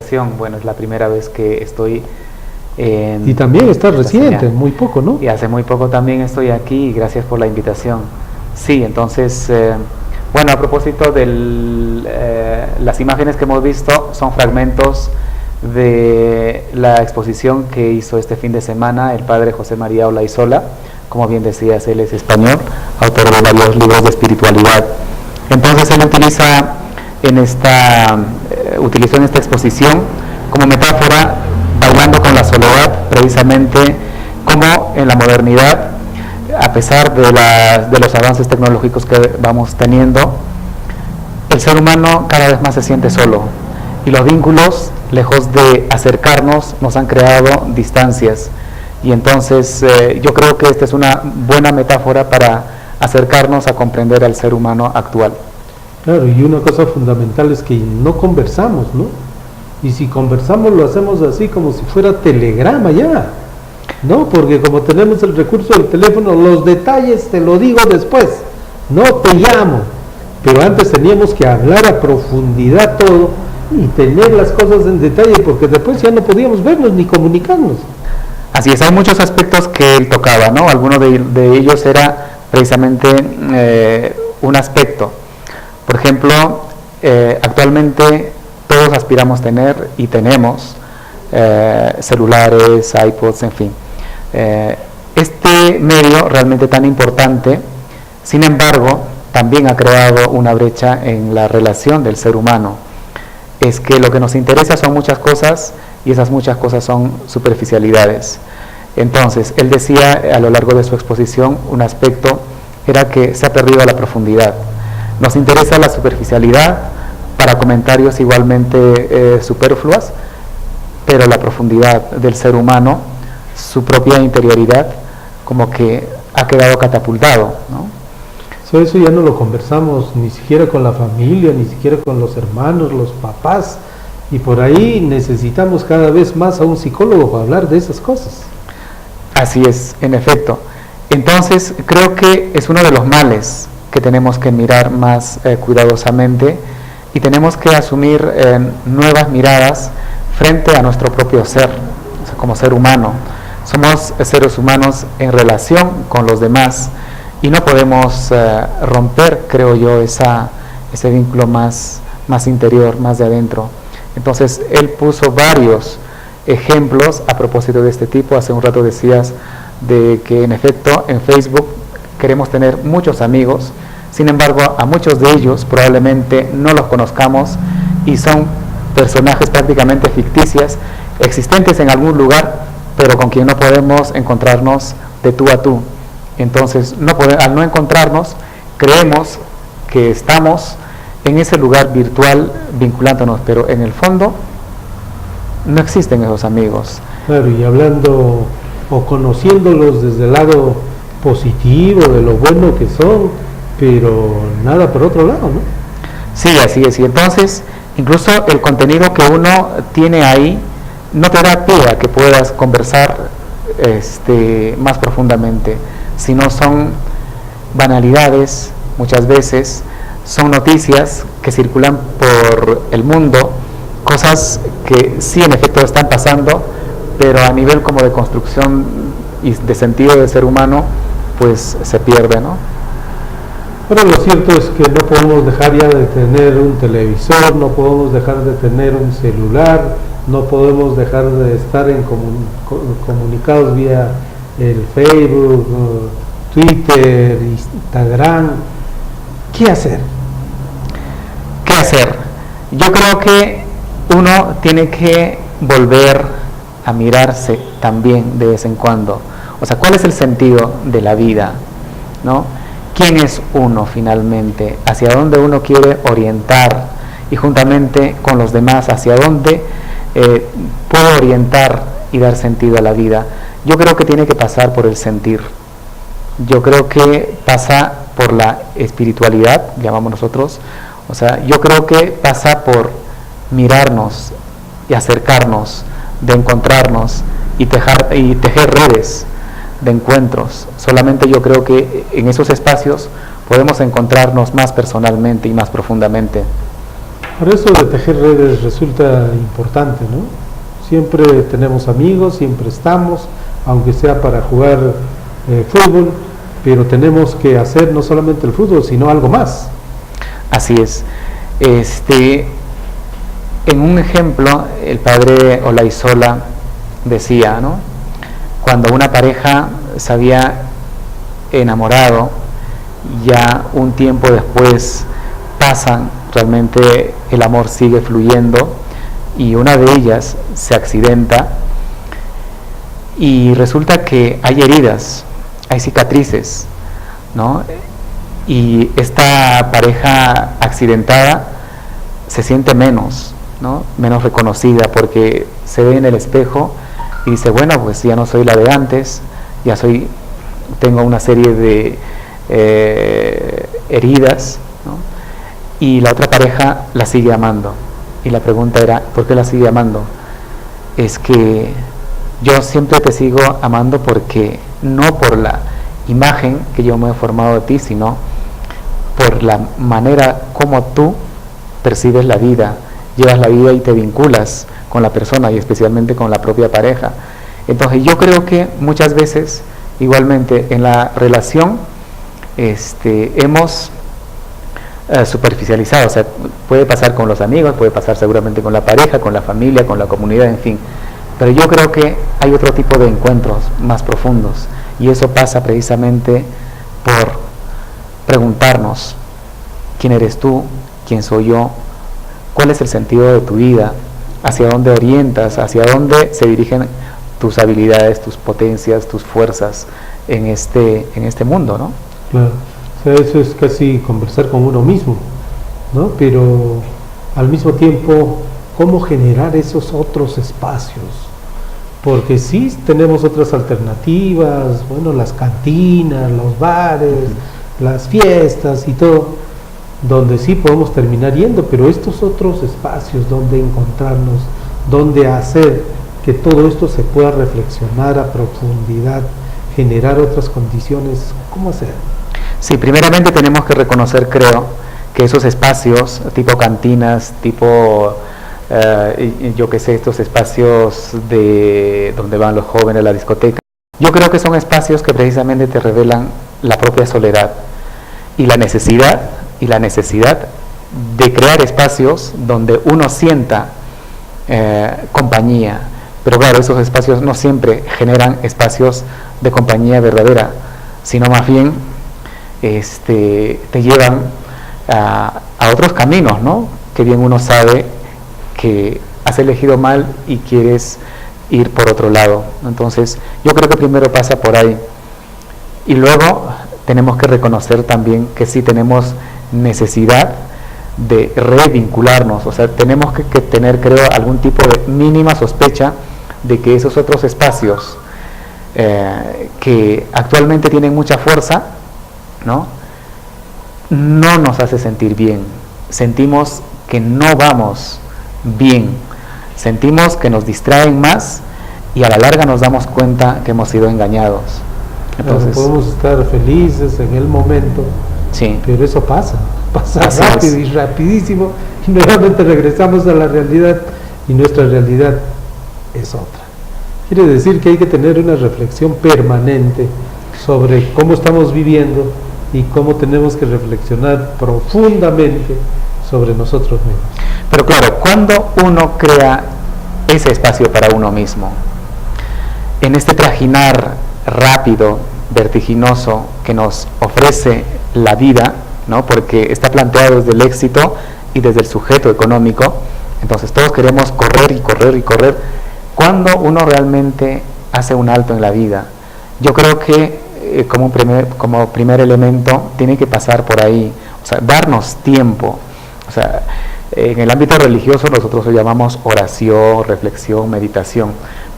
invitación. Bueno, es la primera vez que estoy y también está reciente, muy poco, ¿no? Y hace muy poco también estoy aquí, y gracias por la invitación. Sí, entonces, bueno, a propósito de las imágenes que hemos visto, son fragmentos de la exposición que hizo este fin de semana el padre José María Olaizola. Como bien decías, él es español, autor de varios libros de espiritualidad. Entonces él utilizó en esta exposición como metáfora, bailando con la soledad, precisamente como en la modernidad, a pesar de los avances tecnológicos que vamos teniendo, el ser humano cada vez más se siente solo, y los vínculos, lejos de acercarnos, nos han creado distancias. Y entonces yo creo que esta es una buena metáfora para acercarnos a comprender al ser humano actual. Claro, y una cosa fundamental es que no conversamos, ¿no? Y si conversamos lo hacemos así como si fuera telegrama ya, ¿no? Porque como tenemos el recurso del teléfono, los detalles te lo digo después, no te llamo. Pero antes teníamos que hablar a profundidad todo y tener las cosas en detalle, porque después ya no podíamos vernos ni comunicarnos. Así es, hay muchos aspectos que él tocaba, ¿no? Alguno de ellos era precisamente un aspecto. Por ejemplo, actualmente todos aspiramos tener y tenemos celulares, iPods, en fin. Este medio realmente tan importante, sin embargo, también ha creado una brecha en la relación del ser humano. Es que lo que nos interesa son muchas cosas, y esas muchas cosas son superficialidades. Entonces, él decía a lo largo de su exposición, un aspecto era que se ha perdido la profundidad. Nos interesa la superficialidad para comentarios igualmente superfluos, pero la profundidad del ser humano, su propia interioridad, como que ha quedado catapultado, ¿no? Eso ya no lo conversamos ni siquiera con la familia, ni siquiera con los hermanos, los papás, y por ahí necesitamos cada vez más a un psicólogo para hablar de esas cosas. Así es, en efecto. Entonces, creo que es uno de los males que tenemos que mirar más cuidadosamente, y tenemos que asumir nuevas miradas frente a nuestro propio ser, o sea, como ser humano. Somos seres humanos en relación con los demás, y no podemos romper, creo yo, ese vínculo más interior, más de adentro. Entonces, él puso varios ejemplos a propósito de este tipo. Hace un rato decías de que en efecto en Facebook queremos tener muchos amigos, sin embargo a muchos de ellos probablemente no los conozcamos, y son personajes prácticamente ficticios, existentes en algún lugar, pero con quien no podemos encontrarnos de tú a tú. Entonces, al no encontrarnos, creemos que estamos en ese lugar virtual vinculándonos, pero en el fondo no existen esos amigos. Claro, y hablando o conociéndolos desde el lado positivo, de lo bueno que son, pero nada por otro lado, ¿no? Sí, así es. Y entonces, incluso el contenido que uno tiene ahí no te da pie a que puedas conversar más profundamente, sino son banalidades, muchas veces son noticias que circulan por el mundo, cosas que sí en efecto están pasando, pero a nivel como de construcción y de sentido del ser humano, pues se pierde, ¿no? Pero lo cierto es que no podemos dejar ya de tener un televisor, no podemos dejar de tener un celular, no podemos dejar de estar comunicados vía el Facebook, Twitter, Instagram. ¿Qué hacer? ¿Qué hacer? Yo creo que uno tiene que volver a mirarse también de vez en cuando. O sea, ¿cuál es el sentido de la vida? ¿No? ¿Quién es uno finalmente? ¿Hacia dónde uno quiere orientar? Y juntamente con los demás, ¿hacia dónde puedo orientar y dar sentido a la vida? Yo creo que tiene que pasar por el sentir. Yo creo que pasa por la espiritualidad, llamamos nosotros. O sea, yo creo que pasa por mirarnos y acercarnos, de encontrarnos y tejer redes de encuentros. Solamente yo creo que en esos espacios podemos encontrarnos más personalmente y más profundamente. Por eso de tejer redes resulta importante, ¿no? Siempre tenemos amigos, siempre estamos, aunque sea para jugar fútbol, pero tenemos que hacer no solamente el fútbol, sino algo más. Así es. En un ejemplo, el padre Olaizola decía, ¿no? Cuando una pareja se había enamorado, ya un tiempo después pasan, realmente el amor sigue fluyendo y una de ellas se accidenta y resulta que hay heridas, hay cicatrices, ¿no? Y esta pareja accidentada se siente menos, ¿no? Menos reconocida porque se ve en el espejo y dice, bueno, pues ya no soy la de antes, tengo una serie de heridas, ¿no? Y la otra pareja la sigue amando. Y la pregunta era, ¿por qué la sigue amando? Es que yo siempre te sigo amando porque no por la imagen que yo me he formado de ti, sino por la manera como tú percibes la vida, llevas la vida y te vinculas con la persona y especialmente con la propia pareja. Entonces yo creo que muchas veces igualmente en la relación hemos superficializado, o sea, puede pasar con los amigos, puede pasar seguramente con la pareja, con la familia, con la comunidad, en fin, pero yo creo que hay otro tipo de encuentros más profundos y eso pasa precisamente por preguntarnos quién eres tú, quién soy yo, cuál es el sentido de tu vida, hacia dónde orientas, hacia dónde se dirigen tus habilidades, tus potencias, tus fuerzas en este mundo, ¿no? Claro, o sea, eso es casi conversar con uno mismo, ¿no? Pero al mismo tiempo, ¿cómo generar esos otros espacios? Porque sí tenemos otras alternativas, bueno, las cantinas, los bares, las fiestas y todo, donde sí podemos terminar yendo, pero estos otros espacios donde encontrarnos, donde hacer que todo esto se pueda reflexionar a profundidad, generar otras condiciones, ¿cómo hacer? Sí, primeramente tenemos que reconocer, creo, que esos espacios, tipo cantinas, tipo, yo qué sé, estos espacios de donde van los jóvenes a la discoteca, yo creo que son espacios que precisamente te revelan la propia soledad y la necesidad de crear espacios donde uno sienta compañía. Pero claro, esos espacios no siempre generan espacios de compañía verdadera, sino más bien te llevan a otros caminos, ¿no? Que bien uno sabe que has elegido mal y quieres ir por otro lado. Entonces, yo creo que primero pasa por ahí. Y luego tenemos que reconocer también que sí tenemos necesidad de revincularnos, o sea, tenemos que tener, creo, algún tipo de mínima sospecha de que esos otros espacios que actualmente tienen mucha fuerza, ¿no? No nos hace sentir bien, sentimos que no vamos bien, sentimos que nos distraen más y a la larga nos damos cuenta que hemos sido engañados. Entonces, podemos estar felices en el momento, sí, pero eso pasa así rápido es. Y rapidísimo, y nuevamente regresamos a la realidad y nuestra realidad es otra. Quiere decir que hay que tener una reflexión permanente sobre cómo estamos viviendo y cómo tenemos que reflexionar profundamente sobre nosotros mismos. Pero claro, cuando uno crea ese espacio para uno mismo, en este trajinar rápido, vertiginoso que nos ofrece la vida, ¿no? Porque está planteado desde el éxito y desde el sujeto económico, entonces todos queremos correr y correr y correr. Cuando uno realmente hace un alto en la vida, yo creo que como primer elemento tiene que pasar por ahí, o sea, darnos tiempo. O sea, en el ámbito religioso nosotros lo llamamos oración, reflexión, meditación,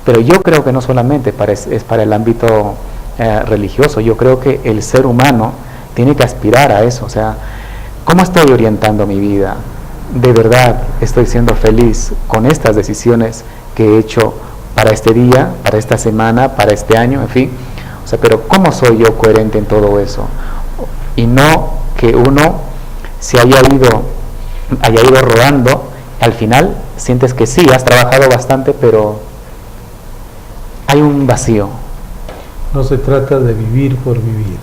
pero yo creo que no solamente es para el ámbito religioso, yo creo que el ser humano tiene que aspirar a eso. O sea, ¿cómo estoy orientando mi vida? ¿De verdad estoy siendo feliz con estas decisiones que he hecho para este día, para esta semana, para este año, en fin? O sea, pero ¿cómo soy yo coherente en todo eso? Y no que uno se haya ido haya ido rodando, al final sientes que sí, has trabajado bastante, pero hay un vacío. No se trata de vivir por vivir.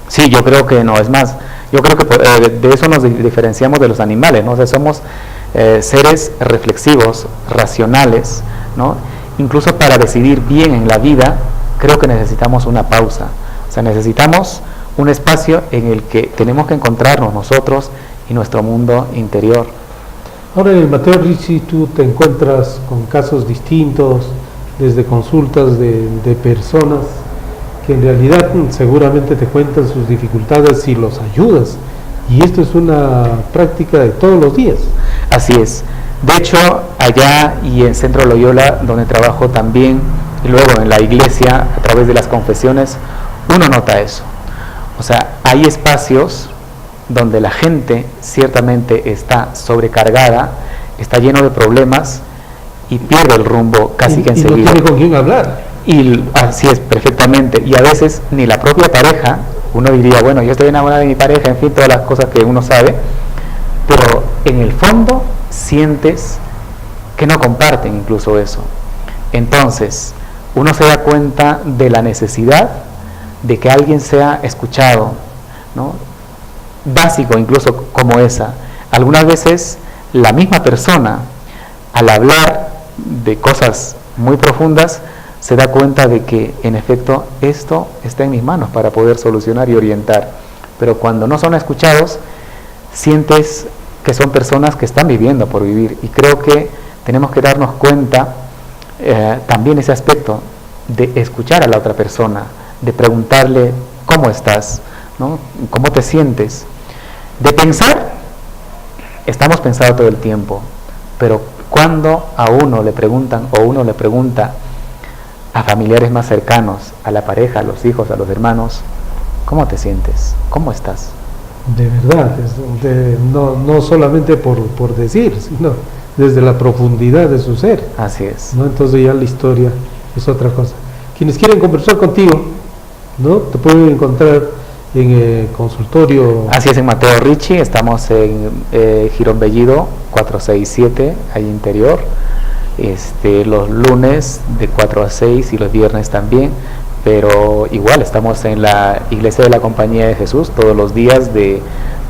Sí, yo creo que no, es más, yo creo que de eso nos diferenciamos de los animales, ¿no? O sea, somos seres reflexivos, racionales, ¿no? Incluso para decidir bien en la vida, creo que necesitamos una pausa. O sea, necesitamos un espacio en el que tenemos que encontrarnos nosotros y nuestro mundo interior. Ahora, en el Mateo Ricci, tú te encuentras con casos distintos, desde consultas de personas que en realidad seguramente te cuentan sus dificultades y los ayudas. Y esto es una práctica de todos los días. Así es. De hecho, allá y en Centro Loyola, donde trabajo también, y luego en la iglesia, a través de las confesiones, uno nota eso. O sea, hay espacios donde la gente ciertamente está sobrecargada, está lleno de problemas y pierde el rumbo casi que enseguida. Y no tiene con quién hablar. Y así es, perfectamente. Y a veces ni la propia pareja, uno diría, bueno, yo estoy enamorada de mi pareja, en fin, todas las cosas que uno sabe, pero en el fondo sientes que no comparten incluso eso. Entonces, uno se da cuenta de la necesidad de que alguien sea escuchado, ¿no? Básico incluso como esa. Algunas veces la misma persona, al hablar de cosas muy profundas, se da cuenta de que en efecto esto está en mis manos para poder solucionar y orientar. Pero cuando no son escuchados, sientes que son personas que están viviendo por vivir. Y creo que tenemos que darnos cuenta también ese aspecto de escuchar a la otra persona, de preguntarle cómo estás, ¿no? ¿Cómo te sientes? De pensar, estamos pensando todo el tiempo, pero cuando a uno le preguntan o uno le pregunta a familiares más cercanos, a la pareja, a los hijos, a los hermanos, ¿cómo te sientes? ¿Cómo estás? De verdad, no solamente por decir, sino desde la profundidad de su ser. Así es. ¿No? Entonces ya la historia es otra cosa. Quienes quieren conversar contigo, ¿no? Te pueden encontrar en el consultorio. Así es, en Mateo Ricci, estamos en Girón Bellido 467, ahí interior, los lunes de 4 a 6 y los viernes también, pero igual estamos en la Iglesia de la Compañía de Jesús todos los días de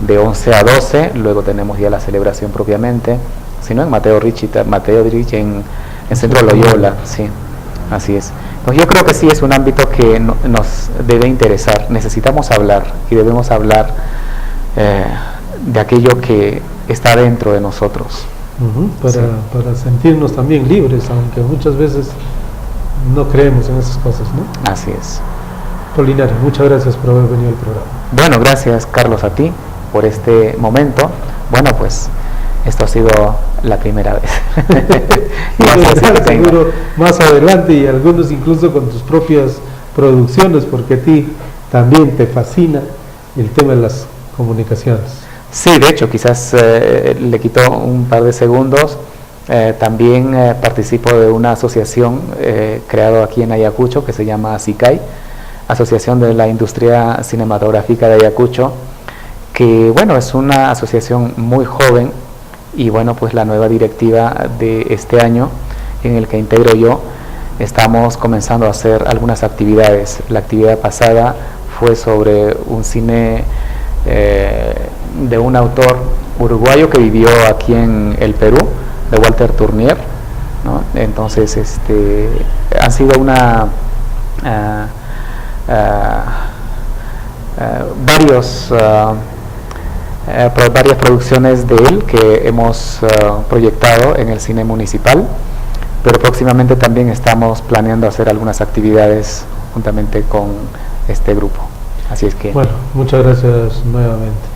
11 a 12, luego tenemos ya la celebración propiamente, sino en Mateo Ricci en Centro Loyola, sí, así es. Pues yo creo que sí es un ámbito que nos debe interesar. Necesitamos hablar y debemos hablar de aquello que está dentro de nosotros. Para sentirnos también libres, aunque muchas veces no creemos en esas cosas, ¿no? Así es. Polinario, muchas gracias por haber venido al programa. Bueno, gracias Carlos a ti por este momento. Bueno, pues esto ha sido la primera vez. Y seguro más adelante, y algunos incluso con tus propias producciones, porque a ti también te fascina el tema de las comunicaciones. Sí, de hecho, quizás le quito un par de segundos. También participo de una asociación creada aquí en Ayacucho que se llama ASICAI, Asociación de la Industria Cinematográfica de Ayacucho, que bueno, es una asociación muy joven. Y bueno, pues la nueva directiva de este año, en el que integro yo, estamos comenzando a hacer algunas actividades. La actividad pasada fue sobre un cine de un autor uruguayo que vivió aquí en el Perú, de Walter Tournier, ¿no? Entonces han sido varias producciones de él que hemos proyectado en el cine municipal, pero próximamente también estamos planeando hacer algunas actividades juntamente con este grupo. Así es que... Bueno, muchas gracias nuevamente.